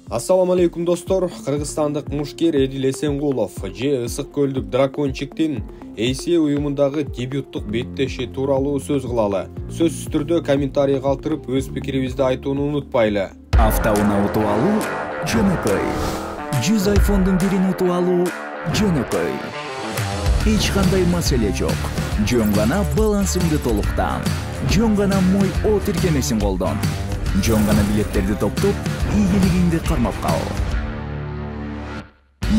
Ассаламу алейкум достор. Кыргызстандык мушкер Эдил Эсенгулов же Ысык көлдүк дракончиктин ACA уюмундагы дебюттук беттеши тууралуу сөз кылалы. Сөзсүз түрдө комментарий калтырып, өз пикирибизди айтууну унутпайлы. Автоуна утуп алуу жөнөкөй. 100 iPhone'дун бирин утуп алуу жөнөкөй. Эч кандай маселе жок. Жөн гана балансыңды толуктан. Жөн гана мой О тиркемесин колдон. Жөн гана билеттерди топтоп, ийгилигиңди кармап кал.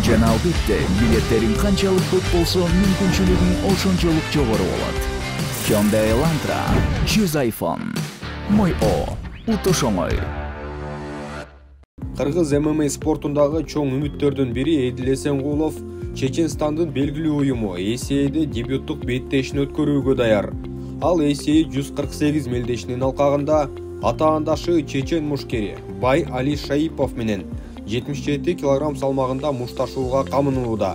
Жана албетте, билеттериң канчалык көп болсо, мүмкүнчүлүгүң ошончолук жогору болот. Hyundai Elantra 100 iPhone. Мой О утуш оңой. Кыргыз ММА спортундагы чоң үмүттөрдүн бири Эдил Эсенгулов Чеченстандын белгилүү уюму ACA'де дебюттук беттешин өткөрүүгө даяр. Ал ACA 148 мелдешинин алкагында атаандашы чечен мушкери Бай Али Шаипов менен 77 кг салмагында мушташууга камынууда.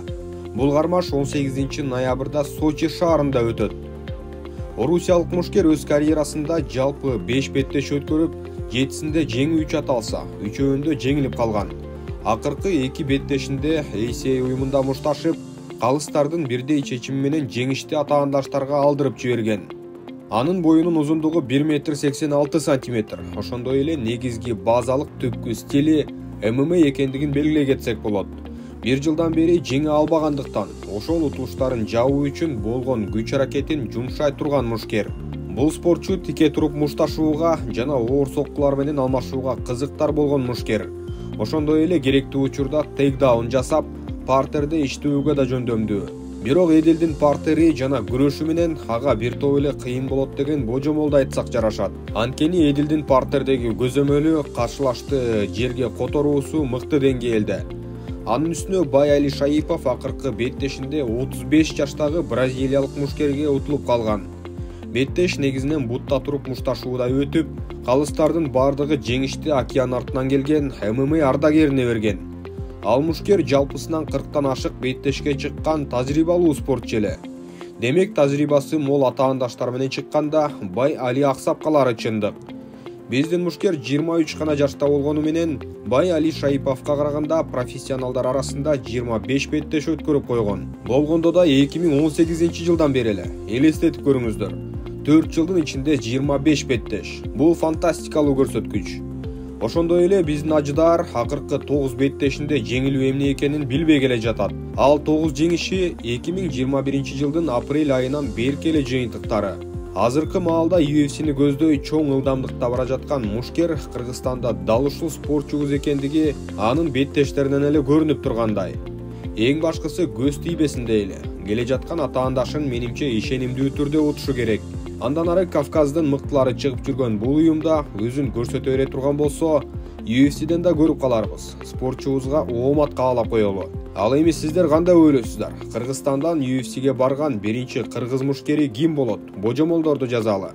Бул кармаш 18 ноябрда Сочи шаарында өтөт. Орусиялык мушкер өз карьерасында жалпы 5 беттеш өткөрүп, 7синде жеңүүчү аталса, 3өүндө жеңилип калган. Акыркы 2 беттешинде ACA уюмунда мушташып, калыстардын бирдей чечими менен жеңишти атаандаштарга алдырып жиберген. Анын боюнун узундугу 1,86 м. Ошондой эле негизги базалык түпкү стили ММА экендигин белгилей кетсек болот. 1 жылдан бери жеңе албагандыктан, ошол утуштарын жабуу үчүн болгон күч аракетин жумшай турган мушкер. Бул спортчу тике туруп мушташууга жана оор соккулар менен алмашууга кызыктар болгон мушкер. Ошондой эле керектүү учурда тейкдаун жасап, партерде иштөөгө да жөндөмдүү. Бирок Эдилдин партери жана күрөшү менен ага бир топ эле кыйын болот деген божомолду айтсак жарашат. Анткени Эдилдин партердеги көзөмөлү каршылашты жерге которуусу мыкты деңгээлде. Анын үстүнө Бай Али Шаипов акыркы беттешинде 35 жаштагы бразилиялык мушкерге утулуп калган. Беттеш негизинен бутта туруп мушташууда өтүп, калыстардын бардыгы жеңишти океан артынан келген ММА ардагерине берген. Ал мушкер жалпысынан 40тан ашык беттешке чыккан тажрыйбалуу спортчу эле. Демек тажрыйбасы мол атаандаштар менен чыкканда Бай Али аксап калары чындык. Биздин мушкер 23 гана жашта болгону менен Бай Али Шаиповго караганда профессионалдар арасында 25 беттеш өткөрүп койгон. Болгондо да 2018 жылдан бери эле. Элестетип көрүңүздөр. 4 жылдын ичинде 25 беттеш. Бул фантастикалуу көрсөткүч. Ошондой эле биздин ажыдар акыркы 9 беттешинде жеңилүү эмне экенин билбей келе жатат. Ал 9 жеңиши 2021 жылдын апрель айынан берки эле жыйынтыктары. Азыркы маалда UFC'ни көздөй чоң ылдамдыкта бара жаткан мушкер Кыргызстанда дал ушул спортчубуз экендиги анын беттештеринен эле көрүнүп тургандай. Эң башкысы көз тийбесин дейли. Келе жаткан атаандашын менимче ишенимдүү түрдө утушу керек. Андан ары Кавказдын мыктылары чыгып жүргөн бул уюмда өзүн көрсөтө бере турган болсо, UFC'ден да көрүп каларбыз. Спортчубузга оомат каалап коелу. Ал эми сиздер кандай ойлойсуздар? Кыргызстандан UFC'ге барган биринчи кыргыз мушкери ким болот? Божомолдорду жазалы.